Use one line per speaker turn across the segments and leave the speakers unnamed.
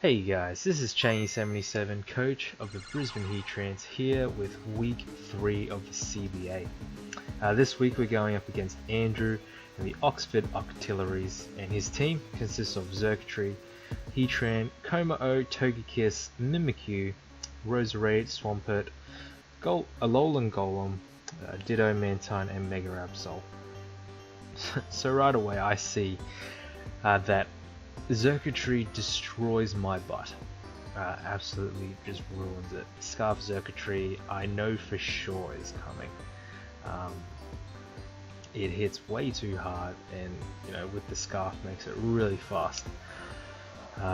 Hey guys, this is Chaney77, coach of the Brisbane Heat Trans here with week 3 of the CBA. This week we're going up against Andrew and the Oxford Octillerys, and his team consists of Xurkitree, Heatran, Komao, Togekiss, Mimikyu, Roserade, Swampert, Alolan Golem, Ditto, Mantine, and Mega Absol. So right away I see that Xurkitree destroys my butt. Absolutely just ruins it. Scarf Xurkitree, I know for sure is coming. It hits way too hard, and with the scarf makes it really fast.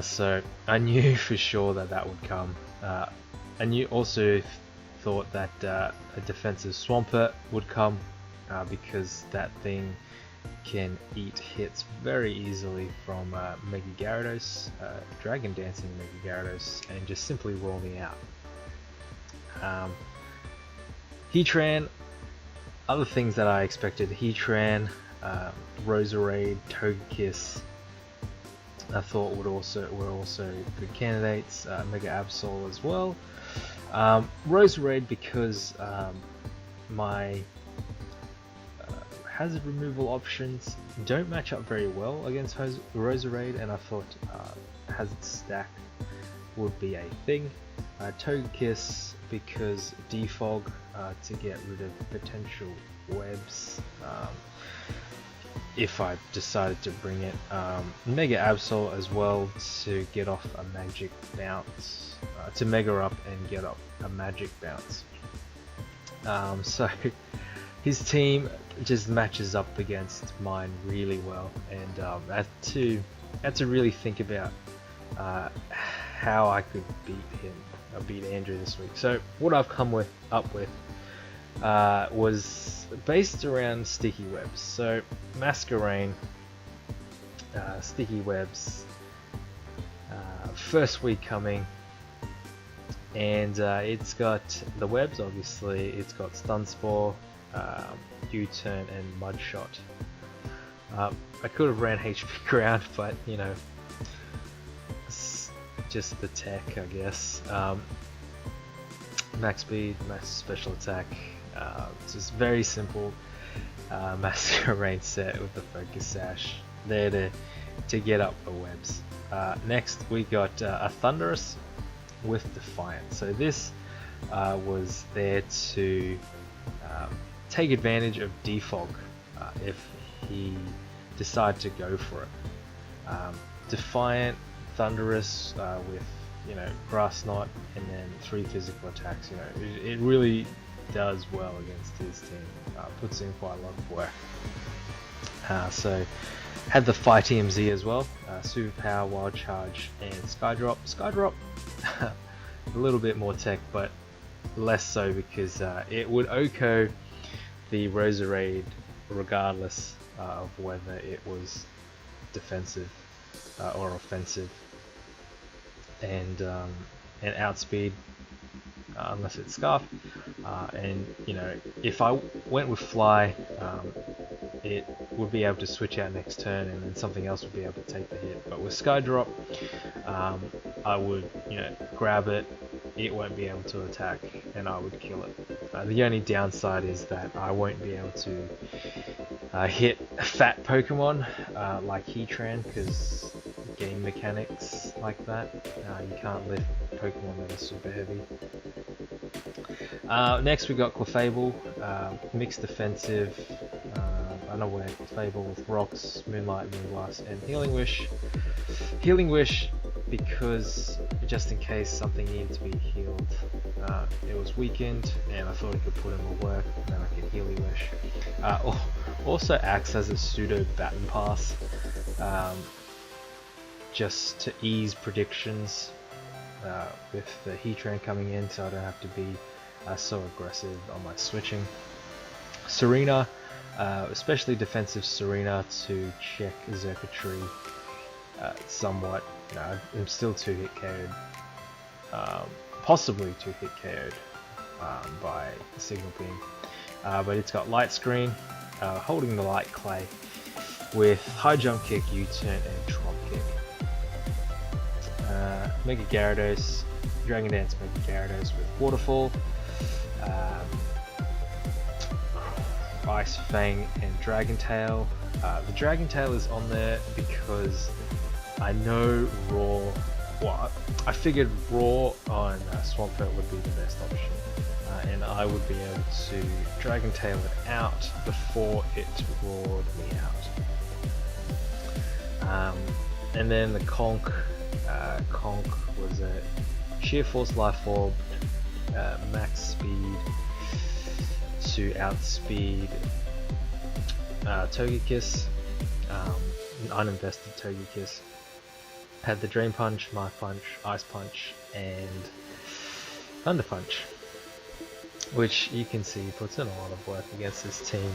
So I knew for sure that would come. I knew also thought that a defensive Swampert would come because that thing can eat hits very easily from Mega Gyarados, Dragon Dancing Mega Gyarados, and just simply roll me out. Heatran, other things that I expected: Heatran, Roserade, Togekiss, I thought were also good candidates. Mega Absol as well. Roserade because my hazard removal options don't match up very well against Roserade, and I thought hazard stack would be a thing. Togekiss because defog to get rid of potential webs if I decided to bring it. Mega Absol as well to get off a magic bounce, to Mega up and get up a magic bounce. So his team just matches up against mine really well, and I had to really think about how I could beat Andrew this week. So what I've come up with was based around sticky webs. So Masquerain, sticky webs, first week coming, and it's got the webs. Obviously, it's got Stun Spore, U-turn, and Mud Shot. I could have ran HP Ground, but it's just the tech, I guess. Max speed, max special attack. It's just very simple Masquerain set with the Focus Sash there to get up the webs. Next we got a Thunderous with Defiant. So this was there to take advantage of defog if he decided to go for it. Defiant, Thunderous with Grass Knot, and then 3 physical attacks. It really does well against his team. Puts in quite a lot of work. So had the Fight EMZ as well. Superpower, Wild Charge, and Skydrop. Skydrop, a little bit more tech, but less so because it would OHKO the Roserade regardless of whether it was defensive or offensive, and outspeed unless it's Scarf. And if I went with Fly, it would be able to switch out next turn, and then something else would be able to take the hit. But with Skydrop, I would grab it, it won't be able to attack, and I would kill it. The only downside is that I won't be able to hit fat Pokemon like Heatran, because game mechanics like that. You can't lift Pokemon that are super heavy. Next we got Clefable, mixed defensive. I know where Clefable with Rocks, Moonlight, Moonblast, and Healing Wish. Healing Wish because just in case something needed to be healed. It was weakened, and I thought it could put in more work, and then I could Healing Wish. Also acts as a pseudo Baton Pass, just to ease predictions with the Heatran coming in, so I don't have to be so aggressive on my switching. Serena, especially defensive Serena to check Xurkitree somewhat. I'm still 2-hit KO'd, possibly 2-hit KO'd by Signal Beam, but it's got Light Screen, holding the Light Clay with High Jump Kick, U-turn, and Trump Kick. Mega Gyarados, Dragon Dance Mega Gyarados with Waterfall, Ice Fang and Dragon Tail. The Dragon Tail is on there because I know Raw. Well, I figured Raw on Swampert would be the best option, and I would be able to Dragon Tail it out before it roared me out. And then the Conk was a Sheer Force Life Orb, max speed to outspeed Togekiss, uninvested Togekiss. Had the Drain Punch, Mark Punch, Ice Punch, and Thunder Punch, which you can see puts in a lot of work against this team.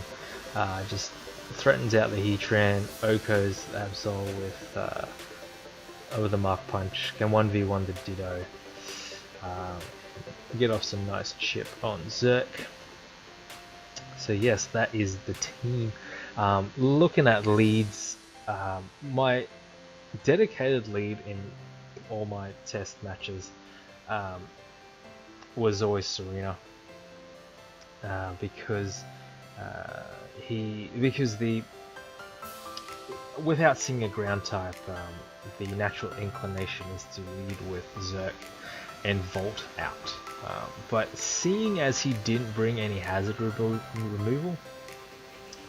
Just threatens out the Heatran, Oko's the Absol with the Mark Punch, can 1v1 the Ditto, get off some nice chip on Zerk. So yes, that is the team. Looking at leads, my dedicated lead in all my test matches was always Serena, because without seeing a ground type, the natural inclination is to lead with Zerk and Volt out. But seeing as he didn't bring any hazard removal,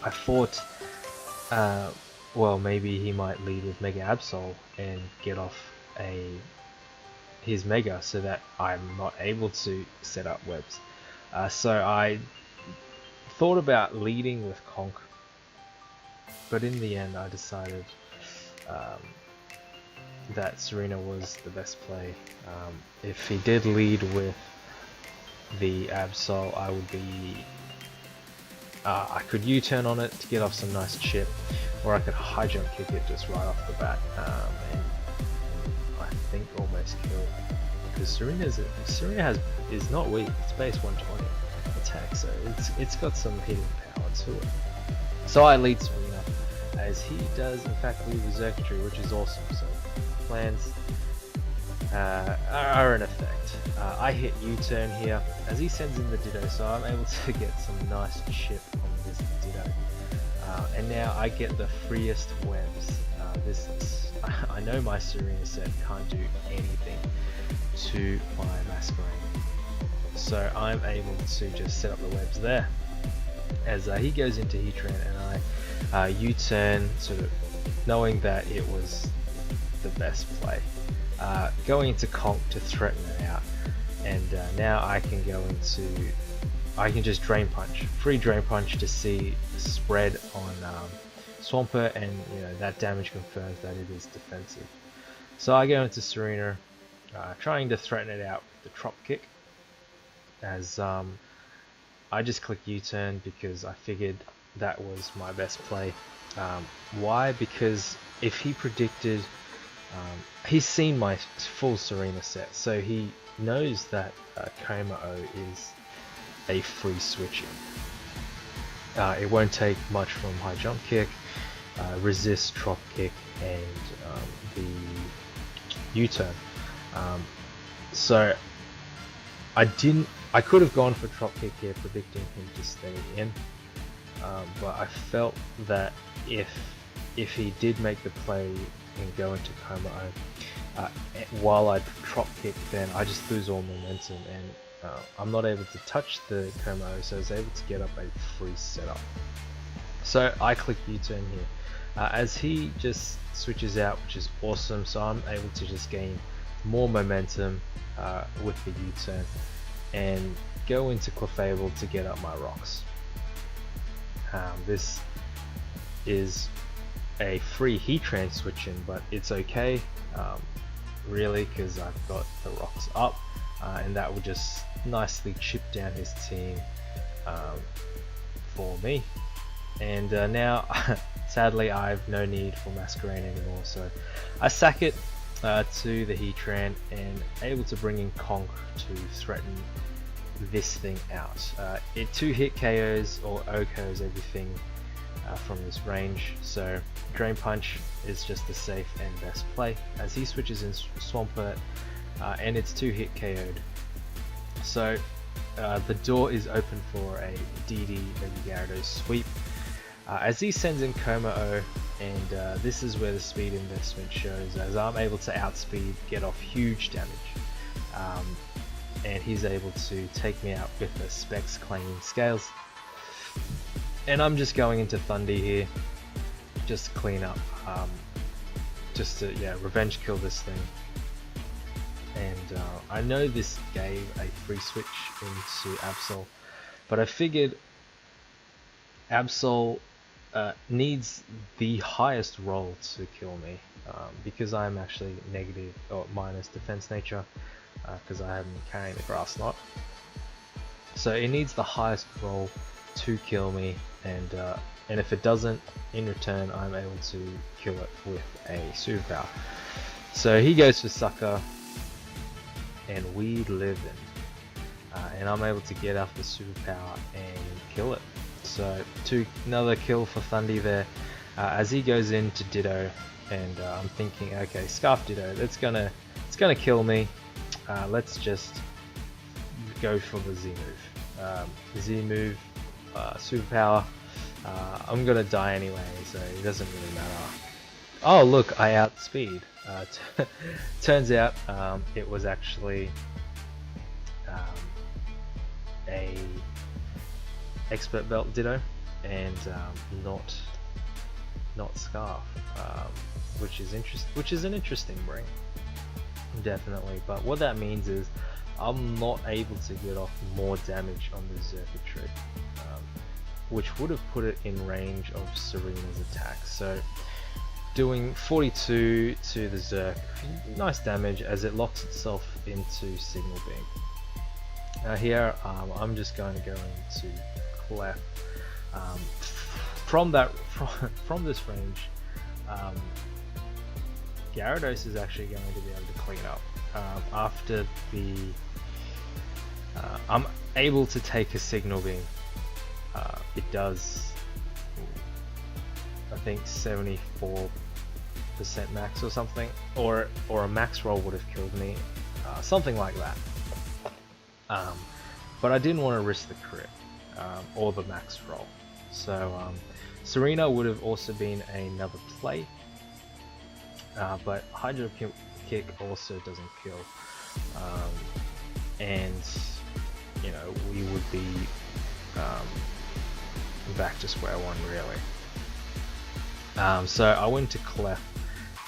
I thought, well, maybe he might lead with Mega Absol and get off his Mega so that I'm not able to set up webs. So I thought about leading with Conk, but in the end I decided that Serena was the best play. If he did lead with the Absol, I would be I could U-turn on it to get off some nice chip, or I could high jump kick it just right off the bat, and I think almost kill. Because Serena is not weak. It's base 120 attack, so it's got some hitting power to it. So I lead Serena, as he does in fact lead with Circuitry, which is awesome. So plans are in effect. I hit U-turn here as he sends in the Ditto, so I'm able to get some nice chip on this Ditto, and now I get the freest webs. I know my Serena set can't do anything to my Masquerain, so I'm able to just set up the webs there as he goes into Heatran, and I U-turn, sort of knowing that it was the best play. Going into Conk to threaten it out, and now I can just Drain Punch, free Drain Punch to see spread on Swampert, and that damage confirms that it is defensive. So I go into Serena, trying to threaten it out with the Trop Kick, as I just click U-turn because I figured that was my best play. Why? Because if he predicted, he's seen my full Serena set, so he knows that Komao is a free switching. It won't take much from high jump kick, resist, Trop Kick, and the U-turn. So I could have gone for Trop Kick here, predicting him to stay in, but I felt that if he did make the play and go into Komao, while I Trop Kick, then I just lose all momentum, and I'm not able to touch the Komao, so I was able to get up a free setup. So I click U-turn here, as he just switches out, which is awesome, so I'm able to just gain more momentum with the U-turn and go into Clefable to get up my rocks. This is a free Heatran switch in, but it's okay, really, because I've got the rocks up, and that will just nicely chip down his team for me. And now sadly I have no need for Masquerain anymore, so I sack it to the Heatran and able to bring in Conk to threaten this thing out. It 2-hit KOs or OKOs everything from this range, so Drain Punch is just the safe and best play. As he switches in Swampert, and it's 2-hit KO'd. So the door is open for a DD Gyarados sweep. As he sends in Kommo-o, and this is where the speed investment shows, as I'm able to outspeed, get off huge damage, and he's able to take me out with the Specs clanging scales. And I'm just going into Thundy here, just to clean up, just to revenge kill this thing. And I know this gave a free switch into Absol, but I figured Absol needs the highest roll to kill me, because I'm actually negative or minus defense nature, because I haven't been carrying the grass knot. So it needs the highest roll to kill me, and if it doesn't, in return I'm able to kill it with a superpower. So he goes for Sucker, and we live in, and I'm able to get off the superpower and kill it. So another kill for Thundy there, as he goes into Ditto, and I'm thinking, okay, Scarf Ditto, it's gonna kill me. Let's just go for the Z move. Z move, superpower. I'm gonna die anyway, so it doesn't really matter. Oh look, I outspeed. Turns out it was actually a expert belt Ditto, and not Scarf, which is an interesting bring, definitely. But what that means is I'm not able to get off more damage on the Zerkatry, which would have put it in range of Serena's attack. So doing 42 to the Zerk, nice damage as it locks itself into Signal Beam. Here I'm just going to go into Clef. From this range, Gyarados is actually going to be able to clean up. After the I'm able to take a Signal Beam. It does, I think, 74% max or something, or a max roll would have killed me, something like that. But I didn't want to risk the crit or the max roll, so Serena would have also been another play, but Hydro Kick also doesn't kill, and you know, we would be back to square one really. So I went to Clef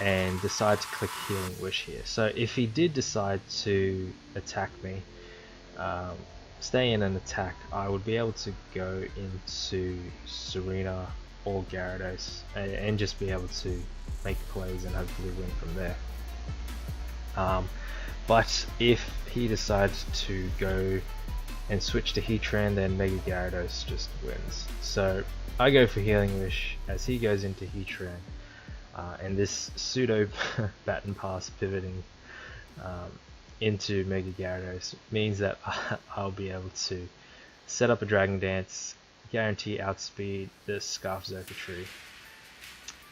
and decided to click Healing Wish here. So if he did decide to attack me, stay in an attack, I would be able to go into Serena or Gyarados and just be able to make plays and hopefully win from there. But if he decides to go and switch to Heatran, then Mega Gyarados just wins. So I go for Healing Wish as he goes into Heatran, and this pseudo baton pass pivoting into Mega Gyarados means that I'll be able to set up a Dragon Dance, guarantee outspeed this Scarf Zerkatry,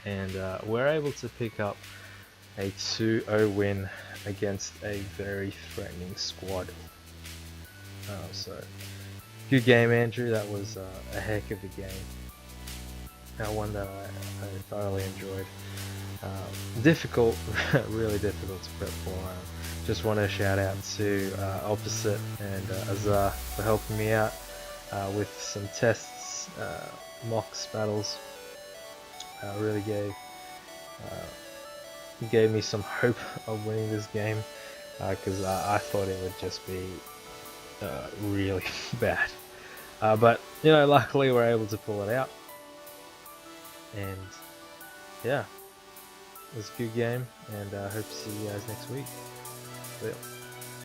and we're able to pick up a 2-0 win against a very threatening squad. So good game, Andrew. That was a heck of a game. One that I thoroughly enjoyed. Difficult, really difficult to prep for. Just want to shout out to Opposite and Azar for helping me out with some tests, mocks, battles. Really gave me some hope of winning this game, because I thought it would just be really bad. But you know, luckily we're able to pull it out, and yeah, it was a good game, and I hope to see you guys next week. See ya.